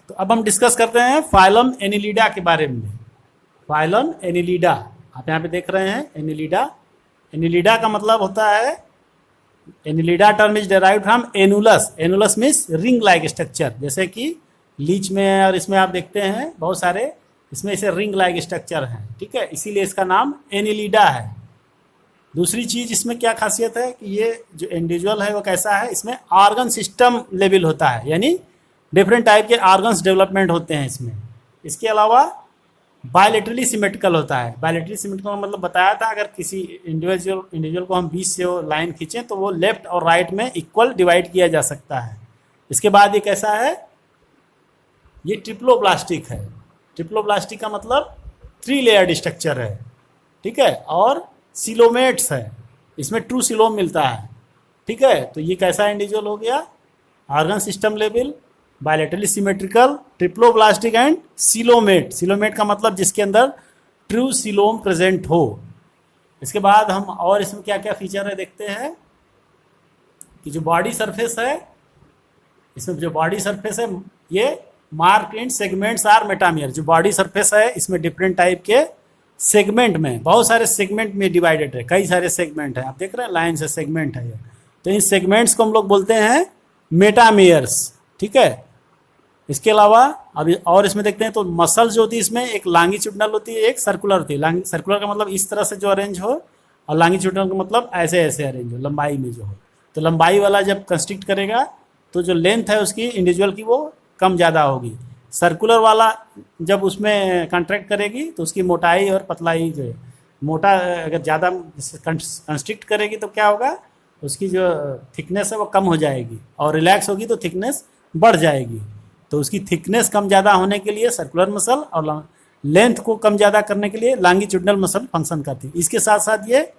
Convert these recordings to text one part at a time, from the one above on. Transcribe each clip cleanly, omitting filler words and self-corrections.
तो अब हम डिस्कस करते हैं फाइलम एनिलिडा के बारे में। फाइलम एनिलिडा आप यहाँ पे देख रहे हैं, एनिलिडा। एनिलिडा का मतलब होता है, Annelida term is derived from annulus. Annulus means ring like structure, जैसे कि लीच में और इसमें आप देखते हैं बहुत सारे इसमें ऐसे रिंग लाइक स्ट्रक्चर हैं, ठीक है, इसीलिए इसका नाम एनिलिडा है। दूसरी चीज इसमें क्या खासियत है कि ये जो इंडिविजुअल है वो कैसा है, इसमें ऑर्गन सिस्टम लेवल होता है, यानी डिफरेंट टाइप के ऑर्गन्स डेवलपमेंट होते हैं इसमें। इसके अलावा बायलेटरली सिमेट्रिकल होता है। बायलेटरली सिमेट्रिकल मतलब बताया था, अगर किसी इंडिविजुअल को हम बीच से वो लाइन खींचें तो वो लेफ्ट और राइट में इक्वल डिवाइड किया जा सकता है। इसके बाद ये कैसा है, ये ट्रिप्लोब्लास्टिक है। ट्रिप्लोब्लास्टिक का मतलब 3 लेयर्ड स्ट्रक्चर है, ठीक है, और सिलोमेट्स है, इसमें ट्रू सिलोम मिलता है, ठीक है। तो ये कैसा इंडिविजुअल हो गया, organ system level, bilaterally symmetrical, triploblastic and coelomate. Coelomate का मतलब जिसके अंदर ट्रू सिलोम प्रेजेंट हो। इसके बाद हम और इसमें क्या क्या फीचर है देखते हैं कि जो बॉडी सरफेस है, इसमें जो बॉडी सरफेस है ये मार्क इन सेगमेंट्स आर मेटामियर। जो बॉडी सरफेस है इसमें डिफरेंट टाइप के सेगमेंट में, बहुत सारे सेगमेंट में डिवाइडेड है, कई सारे सेगमेंट है, आप देख रहे हैं लाइन से सेगमेंट है ये। तो इन सेगमेंट्स को हम लोग बोलते हैं मेटामियर्स, ठीक है। इसके अलावा अभी और इसमें देखते हैं तो मसल जो होती है इसमें एक लॉन्गिट्यूडिनल होती है, एक सर्कुलर होती है। सर्कुलर का मतलब इस तरह से जो अरेंज हो, और लॉन्गिट्यूडिनल का मतलब ऐसे ऐसे अरेंज हो, लंबाई में जो हो। तो लंबाई वाला जब कंस्ट्रिक्ट करेगा तो जो लेंथ है उसकी इंडिविजुअल की वो कम ज़्यादा होगी। सर्कुलर वाला जब उसमें कॉन्ट्रैक्ट करेगी तो उसकी मोटाई और पतलाई जो है, मोटा अगर ज़्यादा कंस्ट्रिक्ट करेगी तो क्या होगा, उसकी जो थिकनेस है वो कम हो जाएगी, और रिलैक्स होगी तो थिकनेस बढ़ जाएगी। तो उसकी थिकनेस कम ज़्यादा होने के लिए सर्कुलर मसल, और लेंथ को कम ज़्यादा करने के लिए लॉन्गिट्यूडिनल मसल फंक्शन करती है। इसके साथ साथ ये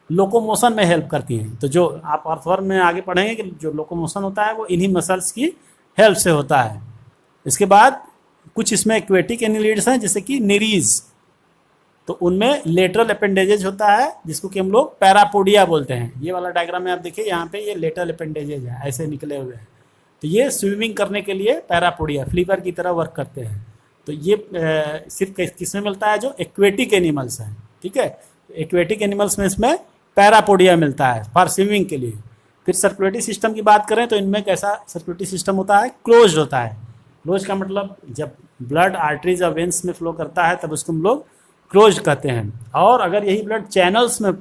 लोकोमोशन में हेल्प करती हैं। तो जो आप अर्थवर्म में आगे पढ़ेंगे कि जो लोकोमोशन होता है वो इन्हीं मसल्स की हेल्प से होता है। इसके बाद कुछ इसमें एक्वेटिक एनिलिड्स हैं, जैसे कि निरीज, तो उनमें लेटरल अपेंडेजेज होता है जिसको कि हम लोग पैरापोडिया बोलते हैं। ये वाला डायग्राम में आप देखिए, यहाँ पे ये लेटरल अपेंडेजेज है, ऐसे निकले हुए हैं। तो ये स्विमिंग करने के लिए पैरापोडिया फ्लीपर की तरह वर्क करते हैं। तो ये सिर्फ किसमें मिलता है, जो एक्वेटिक एनिमल्स हैं, ठीक है। एक्वेटिक एनिमल्स में इसमें पैरापोडिया मिलता है फॉर स्विमिंग के लिए। फिर सर्कुलेटरी सिस्टम की बात करें तो इनमें कैसा सर्कुलेटरी सिस्टम होता है, क्लोज होता है। क्लोज का मतलब जब ब्लड आर्टरीज और वेंस में फ्लो करता है तब उसको हम लोग क्लोज कहते हैं। और अगर यही ब्लड चैनल्स में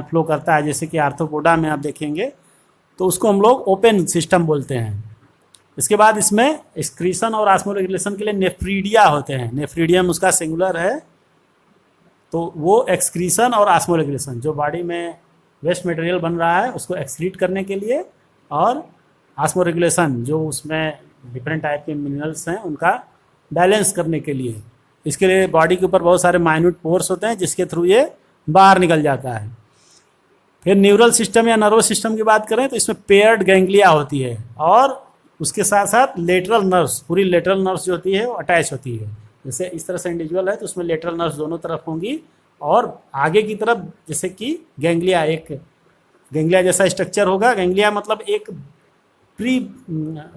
फ्लो करता है, जैसे कि आर्थ्रोपोडा में आप देखेंगे, तो उसको हम लोग ओपन सिस्टम बोलते हैं। इसके बाद इसमें एक्सक्रीशन और ऑस्मोरेगुलेशन के लिए नेफ्रीडिया होते हैं। नेफ्रीडियम उसका सिंगुलर है, तो वो एक्सक्रीशन और ऑस्मोरेगुलेशन, जो बॉडी में वेस्ट मटेरियल बन रहा है उसको एक्सक्रीट करने के लिए, और ऑस्मोरेगुलेशन जो उसमें डिफरेंट टाइप के मिनरल्स हैं उनका बैलेंस करने के लिए। इसके लिए बॉडी के ऊपर बहुत सारे माइन्यूट पोर्स होते हैं जिसके थ्रू ये बाहर निकल जाता है। फिर न्यूरल सिस्टम या नर्वस सिस्टम की बात करें तो इसमें पेयर्ड गैंग्लिया होती है, और उसके साथ साथ लेटरल नर्व्स, पूरी लेटरल नर्व्स जो होती है वो अटैच होती है। जैसे इस तरह से इंडिविजुअल है तो उसमें लेटरल नर्व्स दोनों तरफ होंगी, और आगे की तरफ जैसे कि गैंग्लिया, एक गैंग्लिया जैसा स्ट्रक्चर होगा। गैंग्लिया मतलब एक प्री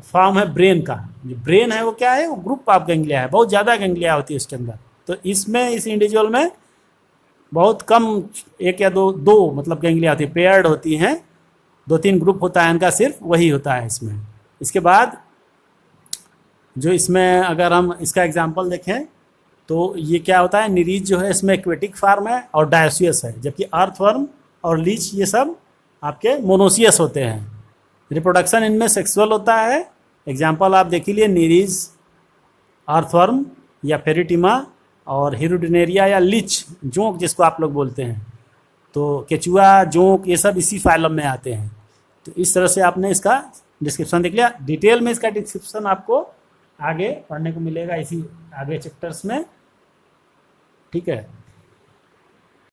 फॉर्म है ब्रेन का। जो ब्रेन है वो क्या है, वो ग्रुप ऑफ गैंग्लिया है, बहुत ज़्यादा गैंग्लिया होती है इसके अंदर। तो इसमें इस इंडिविजुअल में बहुत कम, एक या दो मतलब गैंग्लिया होती है, पेयर्ड होती हैं, 2-3 ग्रुप होता है इनका, सिर्फ वही होता है इसमें। इसके बाद जो इसमें अगर हम इसका एग्जांपल देखें तो ये क्या होता है, निरीज जो है इसमें एक्वेटिक फार्म है और डायोसियस है, जबकि अर्थवर्म और लीच ये सब आपके मोनोसियस होते हैं। रिप्रोडक्शन इनमें सेक्सुअल होता है। एग्जांपल आप देख लीजिए, निरीज, अर्थवर्म या फेरिटिमा, और हिरुडिनेरिया या लीच, जोंक जिसको आप लोग बोलते हैं, तो केचुआ, जोंक, ये सब इसी फाइलम में आते हैं। तो इस तरह से आपने इसका डिस्क्रिप्शन देख लिया। डिटेल में इसका डिस्क्रिप्शन आपको आगे पढ़ने को मिलेगा इसी आगे चैप्टर्स में, ठीक है।